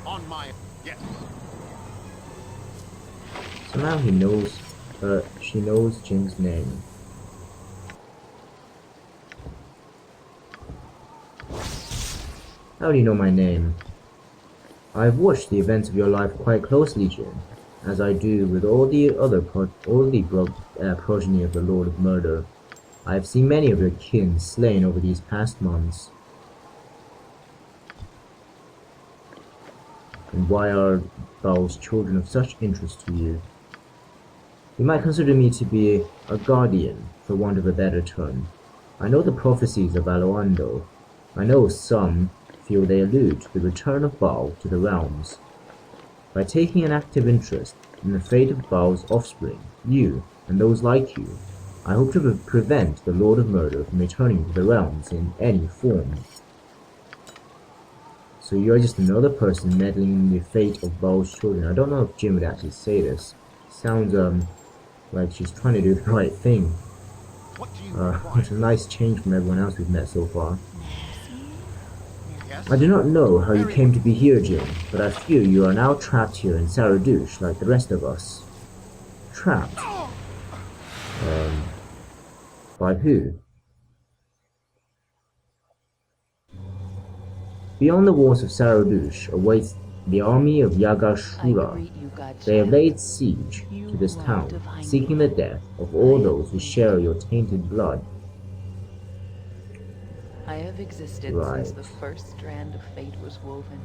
On my... Yes. So now he knows, she knows Jing's name. How do you know my name? I've watched the events of your life quite closely, Jin, as I do with all the other progeny of the Lord of Murder. I have seen many of your kin slain over these past months. And why are Bao's children of such interest to you? You might consider me to be a guardian, for want of a better term. I know the prophecies of Aloando. I know some feel they allude to the return of Bao to the realms. By taking an active interest in the fate of Bao's offspring, you, and those like you, I hope to prevent the Lord of Murder from returning to the realms in any form. So you're just another person meddling in the fate of Bao's children. I don't know if Jim would actually say this. Sounds like she's trying to do the right thing. It's a nice change from everyone else we've met so far. I do not know how you came to be here, Jim, but I fear you are now trapped here in Saradouche like the rest of us. Trapped? By who? Beyond the walls of Saradouche awaits the army of Yagashura. They have laid siege to this town, seeking the death of all those who share your tainted blood. I have existed since the first strand of fate was woven.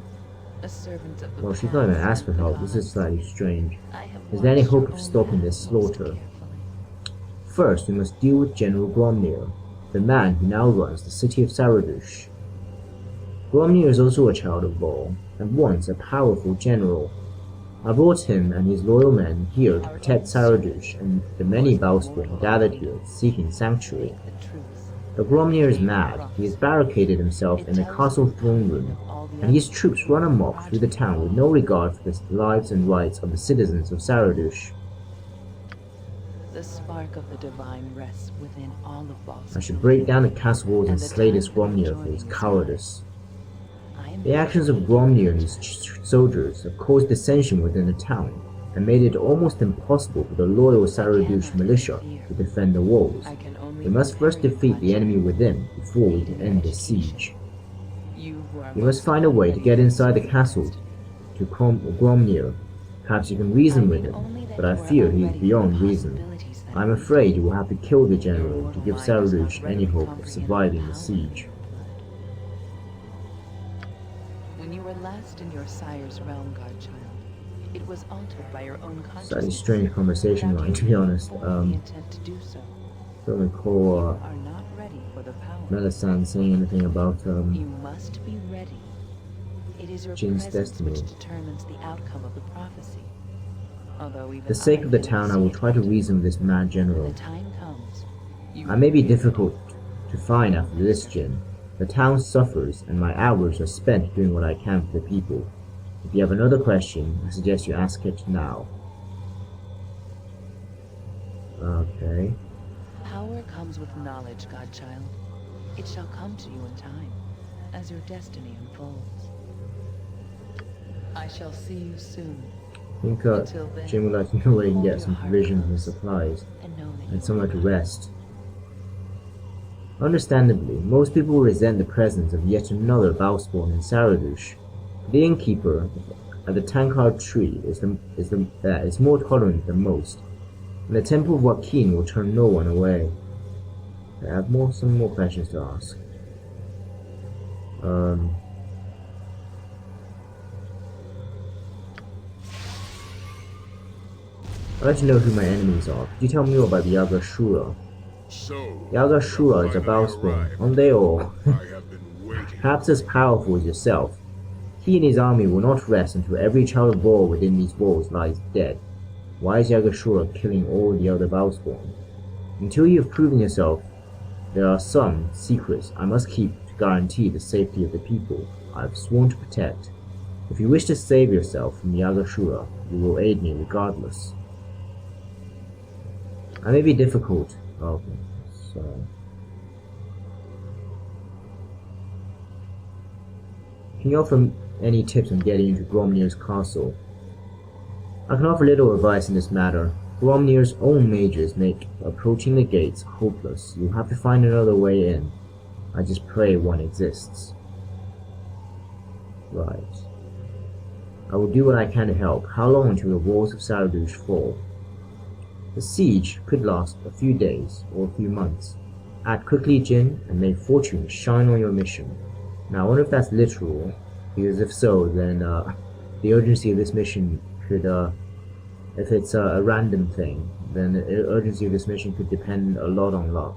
A servant of the Well, she's not even asked for help. This is slightly strange. Is there any hope of stopping this slaughter? First, we must deal with General Gromnir, the man who now runs the city of Saradouche. Gromnir is also a child of Baal, and once a powerful general. I brought him and his loyal men here to protect Saradouche and the many Bowspawn gathered here seeking sanctuary. But Gromnir is mad. He has barricaded himself in the castle throne room, and his troops run amok through the town with no regard for the lives and rights of the citizens of Saradouche. The spark of the divine rests within all of Boston. I should break down the castle walls and slay this Gromnir for his cowardice. The actions of Gromnir and his soldiers have caused dissension within the town, and made it almost impossible for the loyal Saradouche militia to defend the walls. We must first defeat the enemy within before we can end the siege. We must find a way to get inside the castle to Gromnir. Perhaps you can reason with him, but I fear he is beyond reason. I am afraid you will have to kill the general to give Saradouche any hope of surviving the siege. When you were last in your sire's realm, godchild, it was altered by your own consciousness. Slightly strange conversation line, to be honest. Don't recall Melisande saying anything about you must be ready. It is your Jin's destiny. which determines the outcome of the prophecy. Although For the sake of the town, I will try to reason with this mad general. the time comes, I may be difficult to find after this, Jin. The town suffers, and my hours are spent doing what I can for the people. If you have another question, I suggest you ask it now. Okay. Power comes with knowledge, godchild. It shall come to you in time, as your destiny unfolds. I shall see you soon. I think Jin would like to know where he can get some provisions and supplies, and somewhere to rest. Understandably, most people resent the presence of yet another Bowspawn in Saradouche. The innkeeper at the Tankard tree is more tolerant than most, and the Temple of Joaquin will turn no one away. I have some more questions to ask. I'd like to know who my enemies are. Could you tell me more about the Yagashura? Yagashura is a Bowspawn, aren't they all? Perhaps as powerful as yourself. He and his army will not rest until every child of Baal within these walls lies dead. Why is Yagashura killing all the other Bowspawn? Until you have proven yourself, there are some secrets I must keep to guarantee the safety of the people I have sworn to protect. If you wish to save yourself from Yagashura, you will aid me regardless. I may be difficult. Okay, so... Can you offer any tips on getting into Gromnir's castle? I can offer little advice in this matter. Gromnir's own mages make approaching the gates hopeless. You'll have to find another way in. I just pray one exists. Right. I will do what I can to help. How long until the walls of Saradush fall? The siege could last a few days or a few months. Act quickly, Jin, and may fortune shine on your mission. Now, I wonder if that's literal, because if so, then the urgency of this mission could, if it's a random thing, then the urgency of this mission could depend a lot on luck.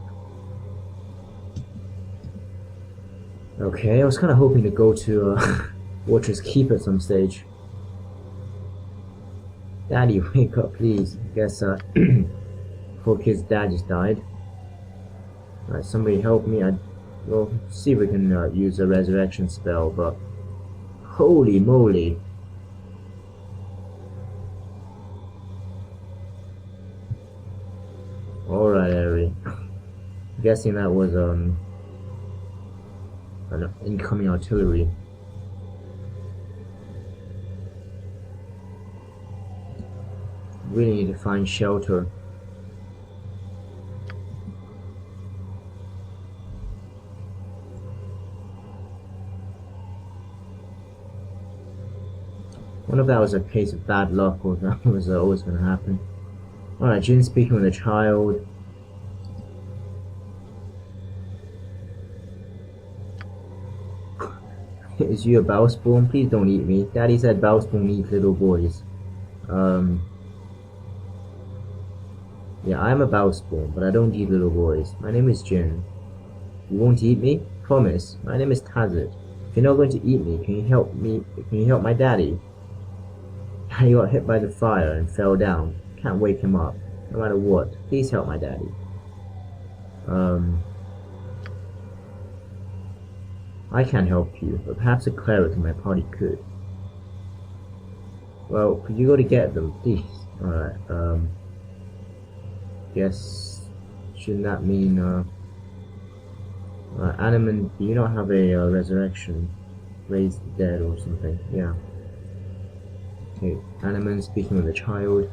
Okay, I was kind of hoping to go to Watcher's Keep at some stage. Daddy, wake up, please. I guess poor kid's dad just died. Alright, somebody help me. We'll see if we can use a resurrection spell, but holy moly. Alright, Aerie. I'm guessing that was an incoming artillery. Really need to find shelter. I wonder if that was a case of bad luck or if that was always going to happen. Alright, Jin speaking with a child. Is you a Bowspawn? Please don't eat me. Daddy said Bowspawn eat little boys. Yeah, I'm a Bowspawn, but I don't eat little boys. My name is Jin. You won't eat me? Promise. My name is Tazit. If you're not going to eat me, can you help me? Can you help my daddy? He got hit by the fire and fell down. Can't wake him up, no matter what. Please help my daddy. I can't help you, but perhaps a cleric in my party could. Well, could you go to get them, please? Alright, guess, shouldn't that mean, Animan, do you not have a resurrection? Raise the dead or something? Yeah. Okay, Animan speaking with a child.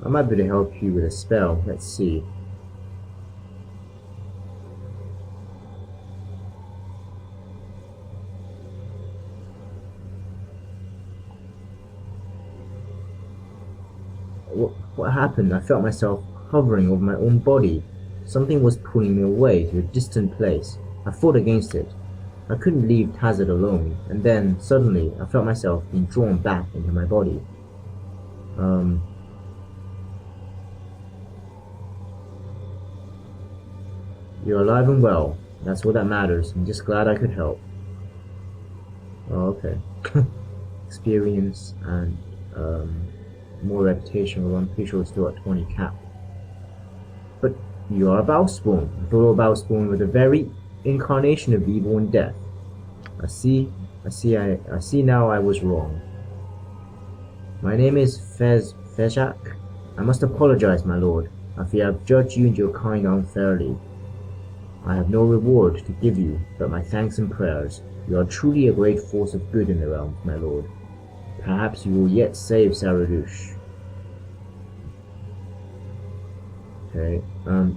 I might be able to help you with a spell. Let's see. What happened? I felt myself hovering over my own body. Something was pulling me away to a distant place. I fought against it. I couldn't leave Tazit alone, and then, suddenly, I felt myself being drawn back into my body. You're alive and well. That's what that matters. I'm just glad I could help. Oh, okay. Experience and, more reputation, well, I'm pretty sure it's still at 20 cap. But you are a Bowspawn. I thought all Bowspawn were the very incarnation of evil and death. I see now I was wrong. My name is Fejak. I must apologize, my lord. I fear I've judged you and your kind unfairly. I have no reward to give you, but my thanks and prayers. You are truly a great force of good in the realm, my lord. Perhaps you will yet save Saradush. Okay,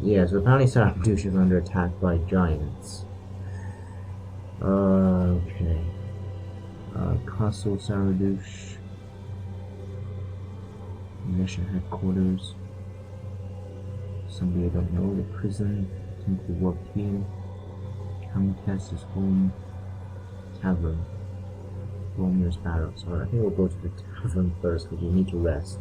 yeah, so apparently Saradush is under attack by giants. Okay. Castle Saradush. Militia headquarters. Somebody I don't know. The prison. Temple Work Team. Countess's home. Tavern. Romeo's barracks. Alright, I think we'll go to the tavern first because we need to rest.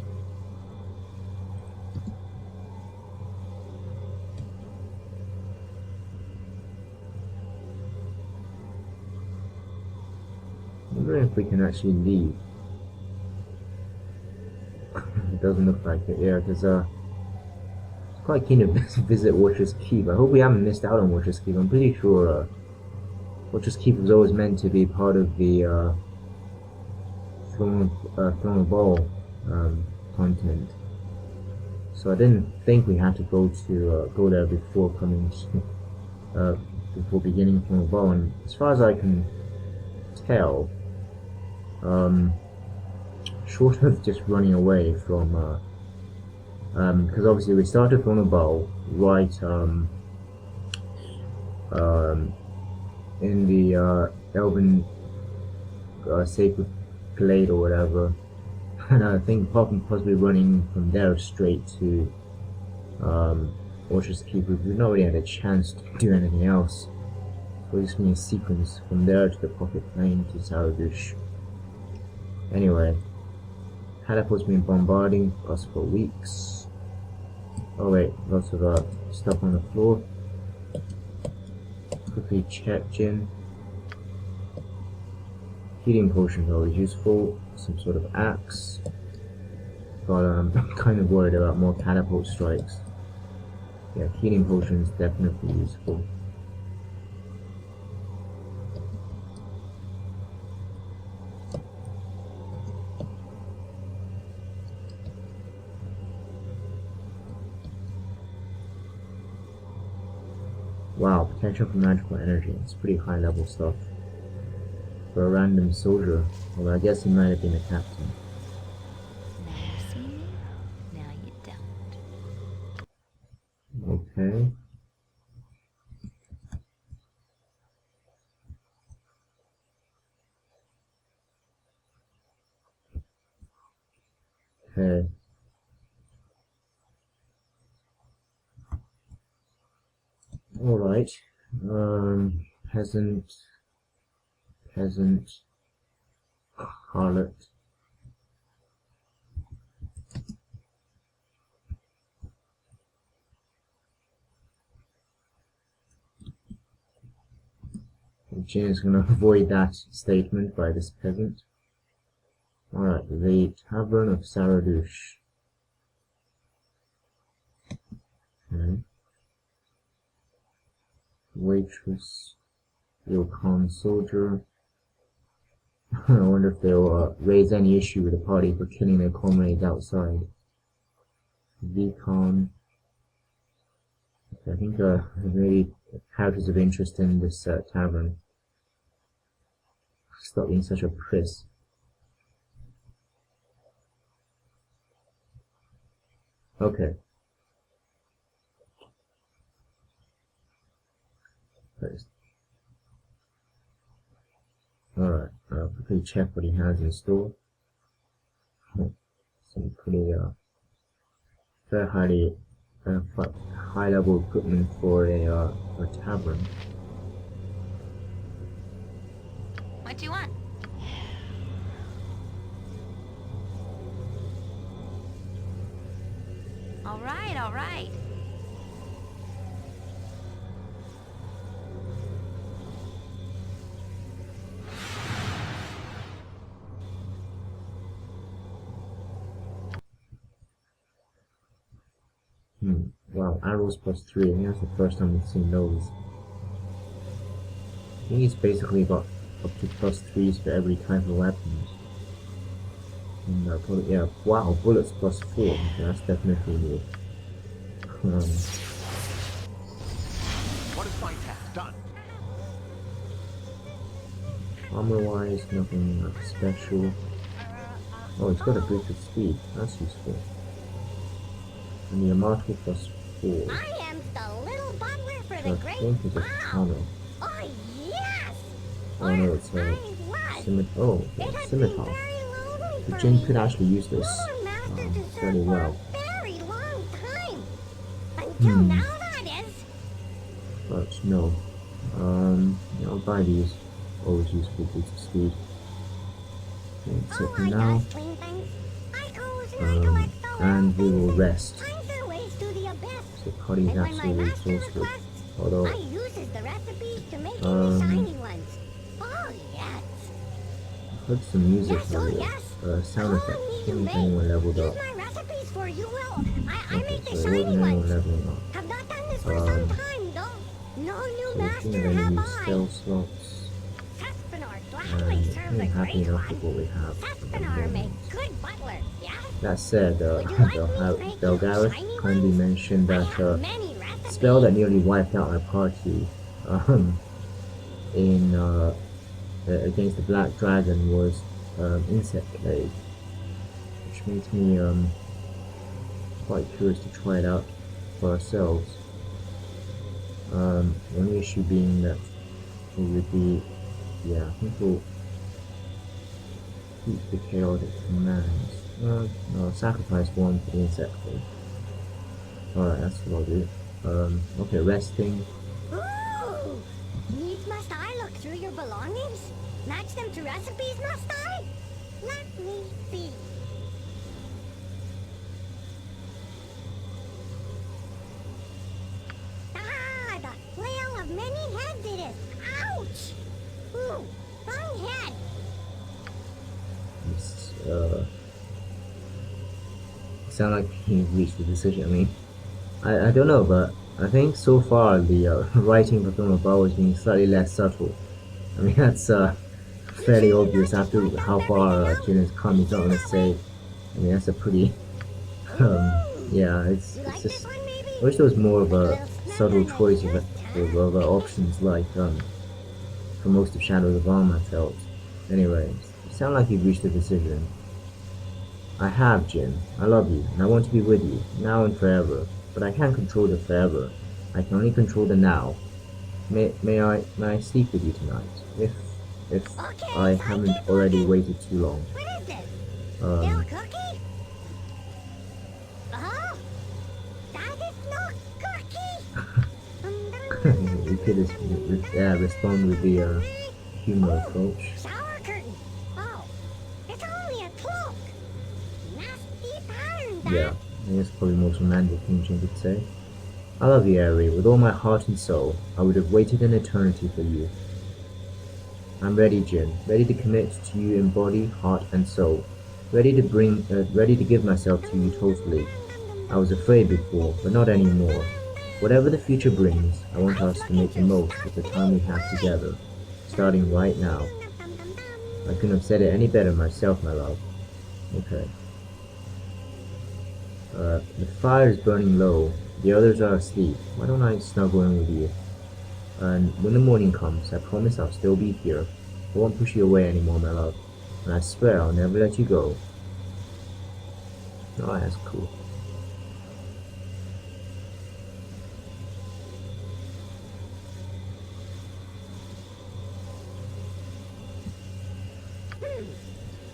I'm wondering if we can actually leave. It doesn't look like it, yeah, because I'm quite keen to visit Watcher's Keep. I hope we haven't missed out on Watcher's Keep. I'm pretty sure Watcher's Keep was always meant to be part of the Throne of Ball content. So I didn't think we had to go there before coming before beginning Throne of Ball. And as far as I can tell, short of just running away from, because obviously we started from a bow, right, in the Elven Sacred Glade or whatever, and I think apart from possibly running from there straight to Orchard's Keep, we've not really had a chance to do anything else. So it's been a sequence from there to the Pocket Plane to Sarevok. Anyway, Catapult's been bombarding us for weeks. Oh wait, lots of stuff on the floor. Quickly check in. Healing potions are always useful. Some sort of axe. But I'm kind of worried about more catapult strikes. Yeah, healing potions definitely useful. Wow, potential for magical energy. It's pretty high level stuff. For a random soldier. Well, I guess he might have been a captain. Now you see me, now you don't. Okay. Okay. Alright. Peasant, harlot. Jin is going to avoid that statement by this peasant. Alright, the Tavern of Sarevok. Okay. Waitress, Ilkhan soldier. I wonder if they'll raise any issue with the party for killing their comrades outside. Vicon. I think there's really characters of interest in this tavern. Stop being such a priss. Okay. First. Alright, I'll quickly check what he has in store. Some pretty very high level equipment for a tavern. What do you want? All right, all right. Wow, arrows +3. I think that's the first time we've seen those. I think it's basically got up to +3s for every type of weapons. And probably, yeah, wow, bullets +4. Okay, that's definitely new. What is my task done? Armor-wise, nothing special. Oh, it's got a boosted speed. That's useful. And the Yamato +4. I am the little butler for I the great think it's a honor. Oh, yes! Oh no, it's a scimitar. It had Scimitar. been very lonely The for Jin me. could actually use this No master to serve fairly for well. a very long time. Until now, that is. But no. Yeah, I'll buy these. Always useful boosted speed. Okay, that's it for I now. does clean things. I goes and I collect the And we will things rest. finds their ways to the abyss. The party is And when my absolutely master exhausted. requests, Although, I uses the recipes to make the shiny ones. Oh, yes. I heard some music Yes, oh, earlier. yes. Sound effect. I You think may anyone leveled use up. my recipes for you will. I Okay, make the so there shiny wasn't anyone ones. leveling up. Have not done this for some time, though. No new So we master shouldn't have have any I. spell slots. Sespinor And gladly I serve think the I'm happy great enough with one. what we have. at the Sespinor moment. make good butler, yes? That said, Would you like me to make you Belgareth shiny kindly ones? mentioned I that have many recipes. spell that nearly wiped out my party in against the Black Dragon was insect plague, which makes me quite curious to try it out for ourselves. The only issue being that it would be, yeah, I think we'll keep the chaotic commands. No, sacrifice one for the insect plague. Alright, that's what I'll do. Okay, resting. Ooh! Needs must I look through your belongings? Match them to recipes, must I? Let me see. Ah, the flail of many heads it is. Ouch! Ooh, wrong head. It's, sound like he reached a decision. I mean, I don't know, but I think so far the writing for Film of Bar has been slightly less subtle. I mean, that's fairly obvious after how far Jin has come. He's not gonna say. I mean, that's a pretty. Yeah, it's You like just. this one, maybe? I wish there was more of Like a little subtle snuggle choice nest, of options like for most of Shadows of Arm, I felt. Anyway, you sound like you've reached a decision. I have, Jin. I love you, and I want to be with you, now and forever. But I can't control the forever. I can only control the now. May I sleep with you tonight? If Okay, I so I haven't keep already looking. waited too long. What is this? Still a Um, cookie? Oh, that is no cookie. you could respond with the humor approach. Shower curtain. Oh, it's only a cloak. Nasty pattern, that. Yeah, I think that's probably the most romantic thing Jin could say. I love you, Aerie. With all my heart and soul, I would have waited an eternity for you. I'm ready, Jin. Ready to commit to you in body, heart, and soul. Ready to give myself to you totally. I was afraid before, but not anymore. Whatever the future brings, I want us to make the most of the time we have together, starting right now. I couldn't have said it any better myself, my love. Okay. The fire is burning low. The others are asleep. Why don't I snuggle in with you? And when the morning comes, I promise I'll still be here. I won't push you away anymore, my love. And I swear I'll never let you go. Oh, that's cool.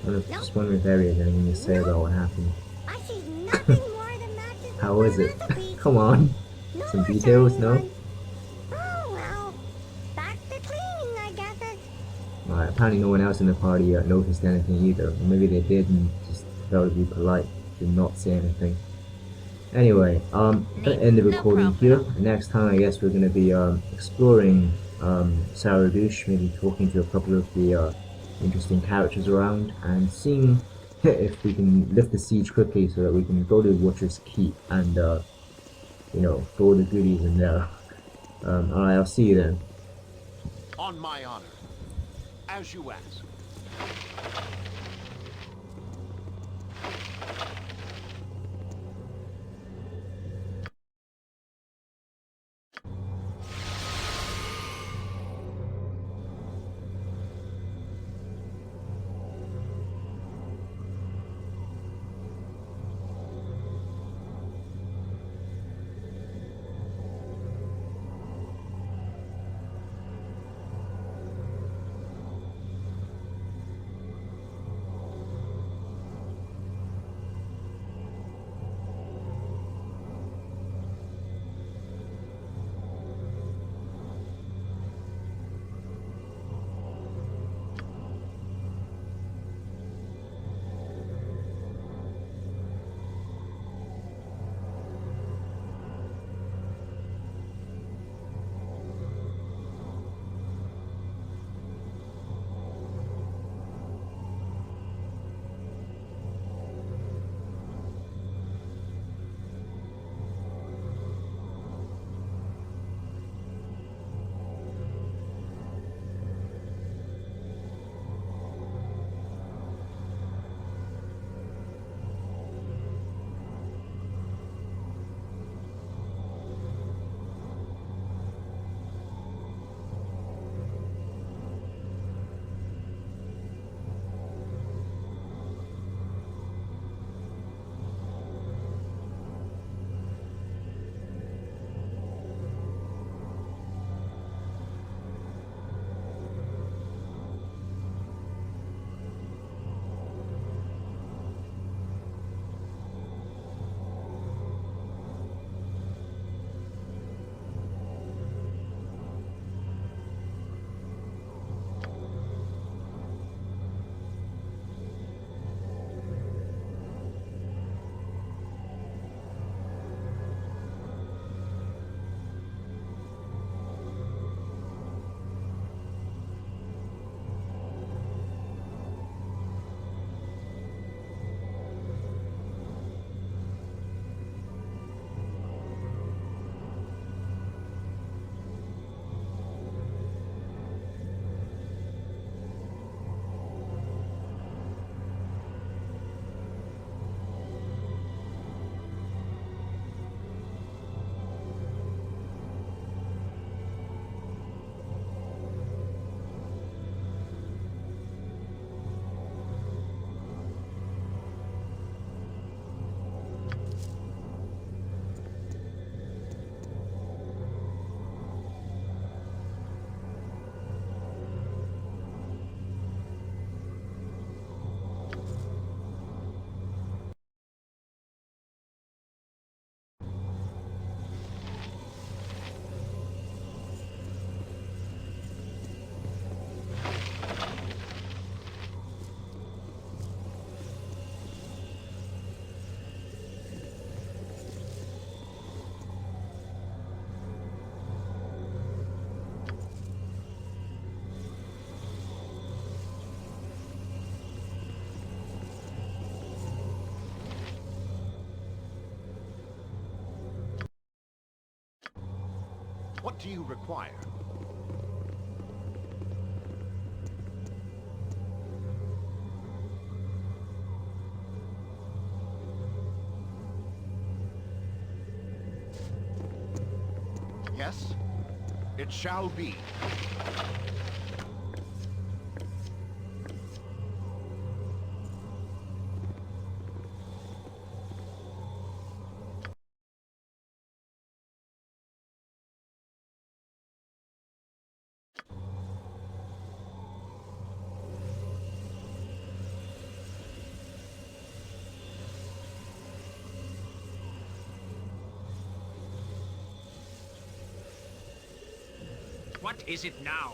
I'm just wondering if Aerie has anything to say about what happened. I see nothing more than matches. How was it? Come on. Some details, no? Oh well, back to cleaning, I guess. Alright, apparently no one else in the party noticed anything either. Or maybe they did and just felt to be polite to not say anything. Anyway, I'm gonna end the recording here. Next time I guess we're gonna be exploring Sarevok, maybe talking to a couple of the interesting characters around and seeing if we can lift the siege quickly so that we can go to Watcher's Keep and you know, throw the goodies in there. Alright, I'll see you then. On my honor. As you ask. What do you require? Yes, it shall be. What is it now?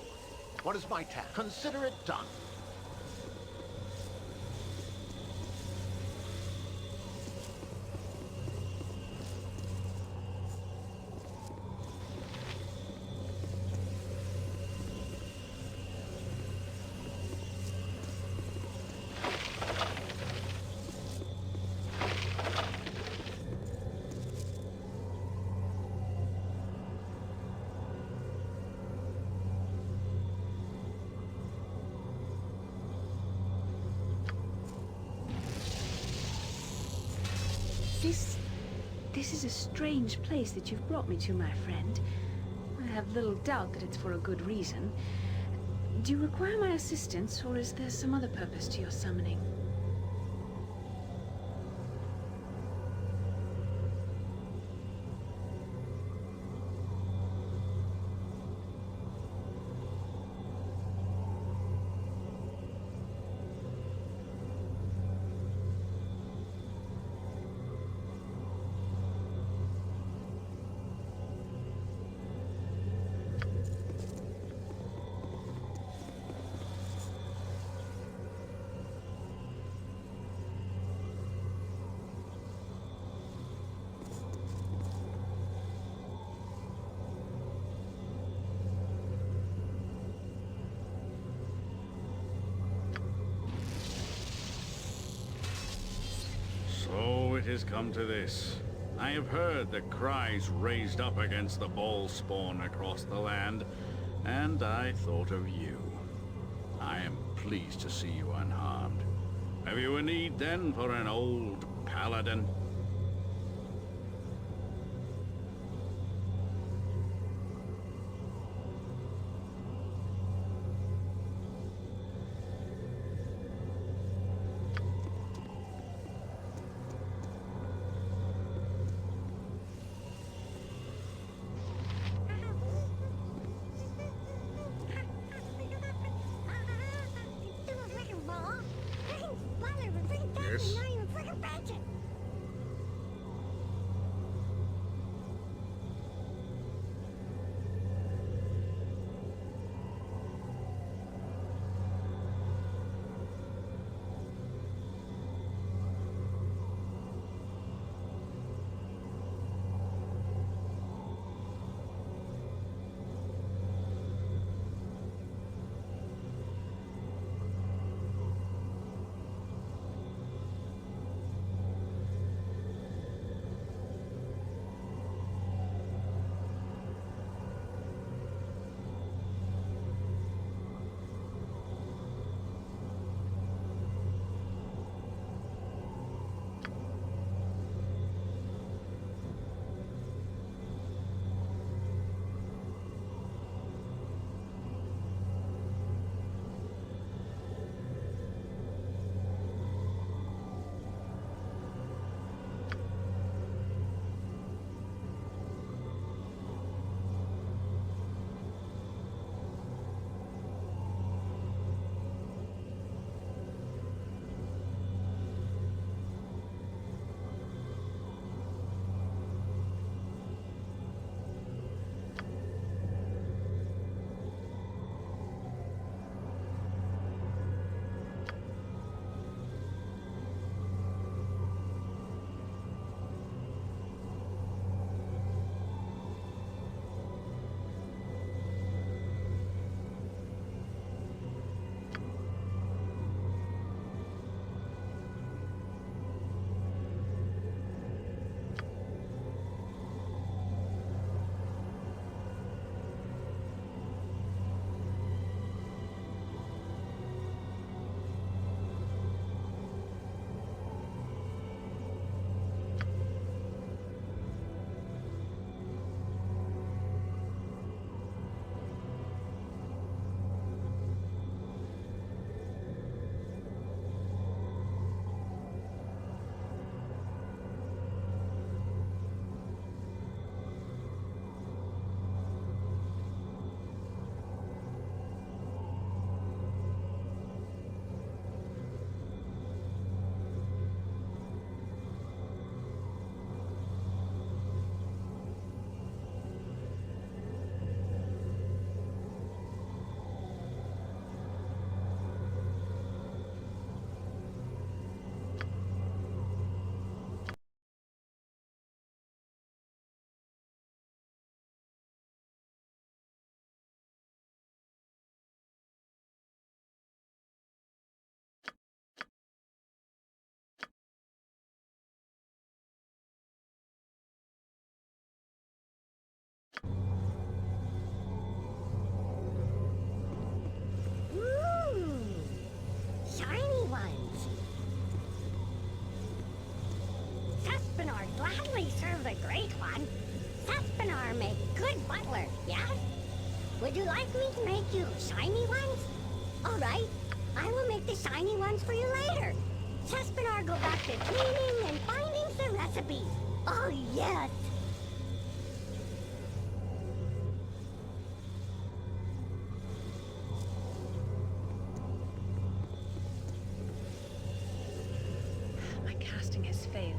What is my task? Consider it done. This is a strange place that you've brought me to, my friend. I have little doubt that it's for a good reason. Do you require my assistance, or is there some other purpose to your summoning? So it has come to this. I have heard the cries raised up against the ball spawn across the land, and I thought of you. I am pleased to see you unharmed. Have you a need, then, for an old paladin? Yes? of the great one. Sespinar make good butler, yeah? Would you like me to make you shiny ones? Alright, I will make the shiny ones for you later. Sespinar go back to cleaning and finding some recipes. Oh yes! My casting has failed.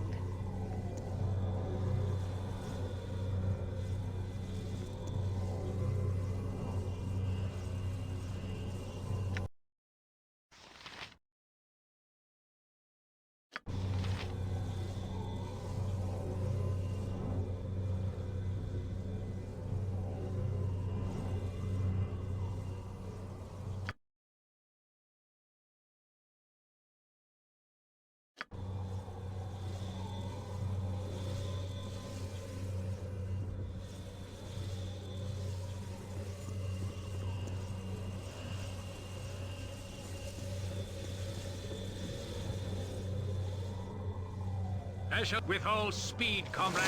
With all speed, comrade.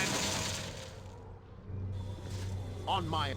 On my...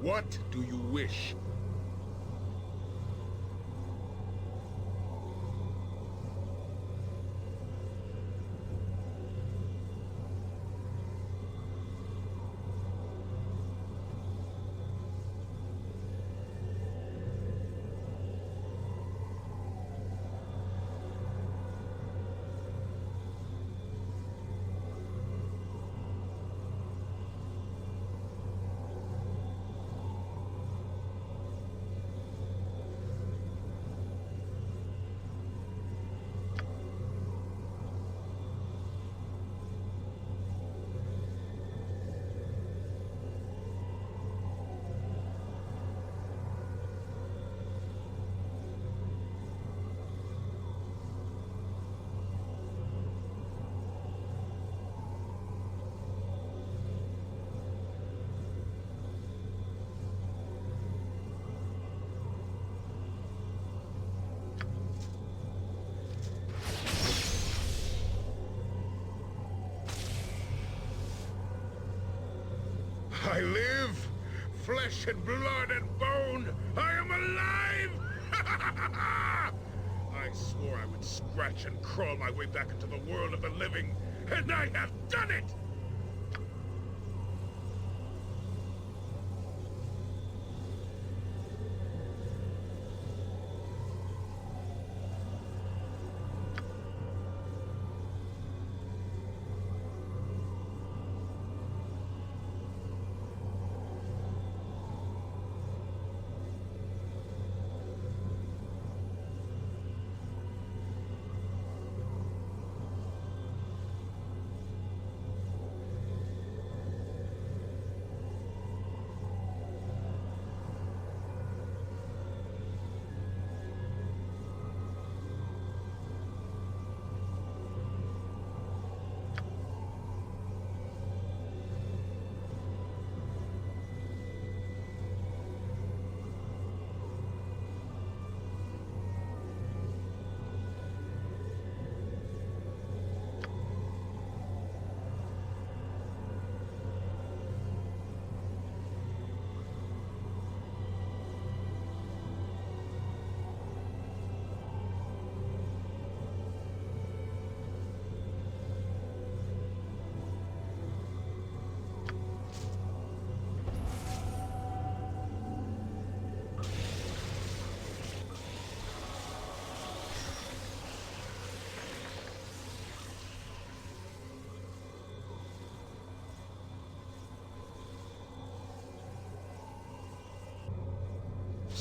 What do you wish? I live! Flesh and blood and bone! I am alive! I swore I would scratch and crawl my way back into the world of the living, and I have done it!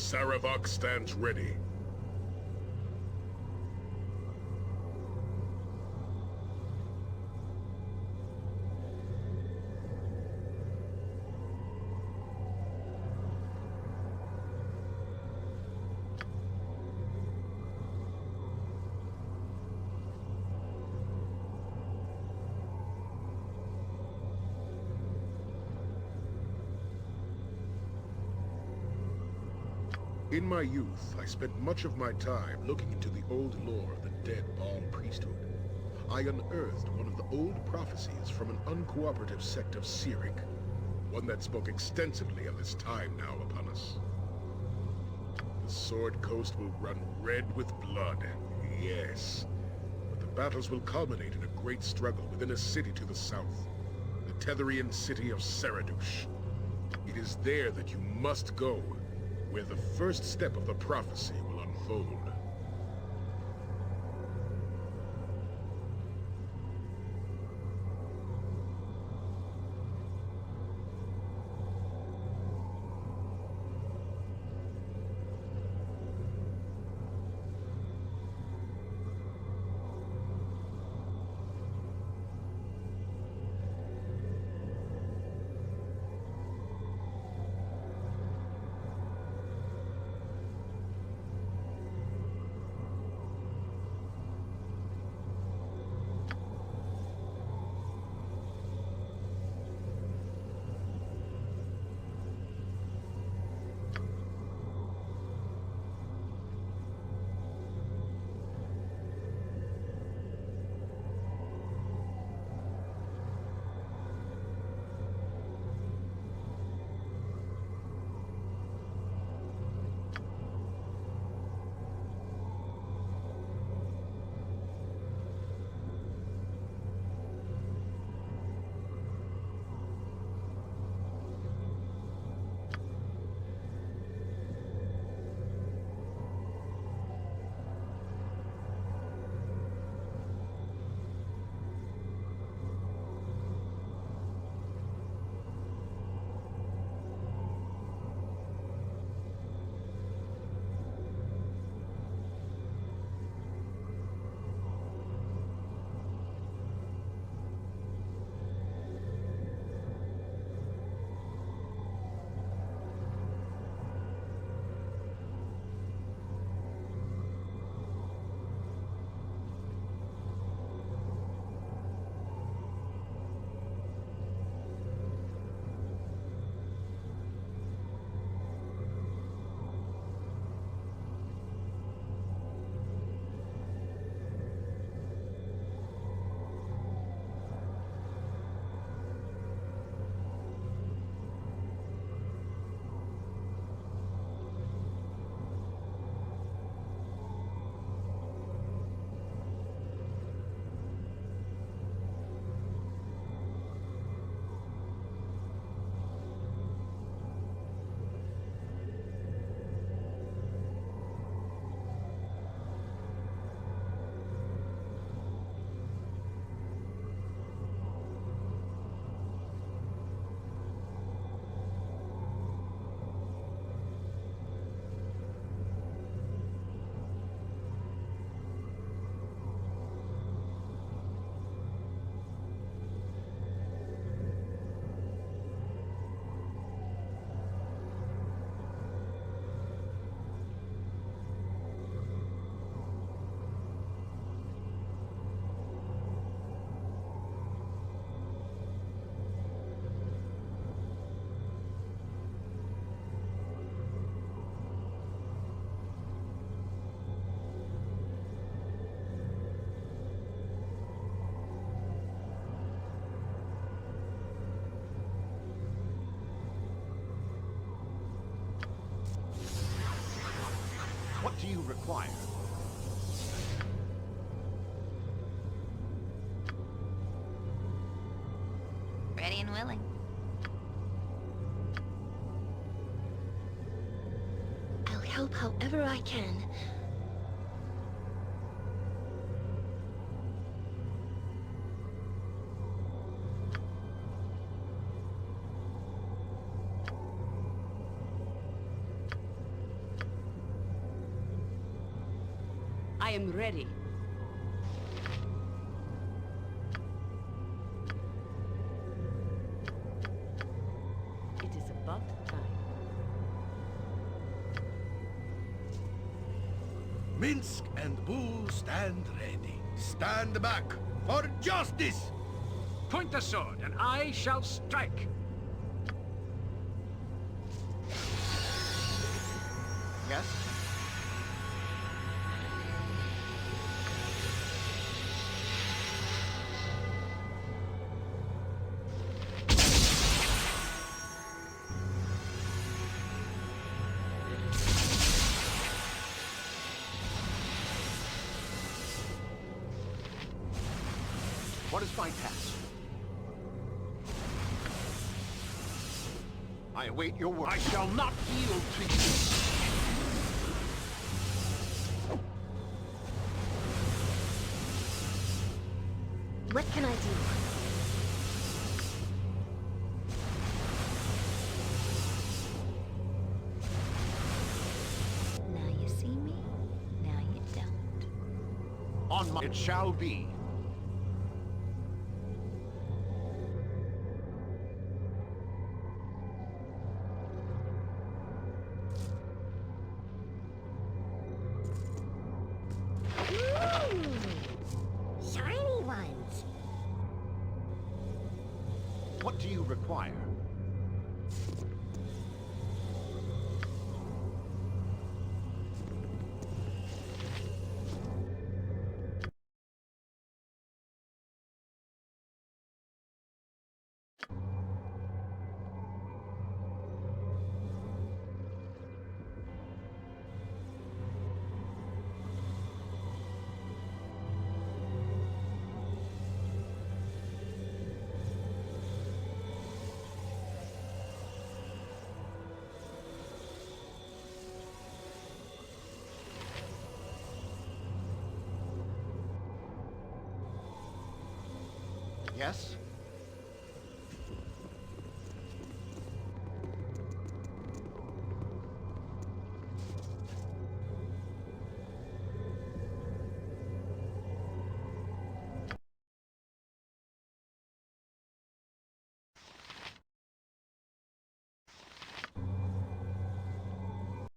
Sarevok stands ready. In my youth, I spent much of my time looking into the old lore of the dead Baal priesthood. I unearthed one of the old prophecies from an uncooperative sect of Sirik, one that spoke extensively of this time now upon us. The Sword Coast will run red with blood, yes. But the battles will culminate in a great struggle within a city to the south, the Tetherian city of Saradush. It is there that you must go, where the first step of the prophecy will unfold. What do you require? Ready and willing. I'll help however I can. I am ready. It is about time. Minsk and Bull stand ready. Stand back for justice! Point the sword, and I shall strike. Yes? What is my task? I await your word. I shall not yield to you. What can I do? Now you see me, now you don't. On my... It shall be. Shiny ones. What do you require? Yes?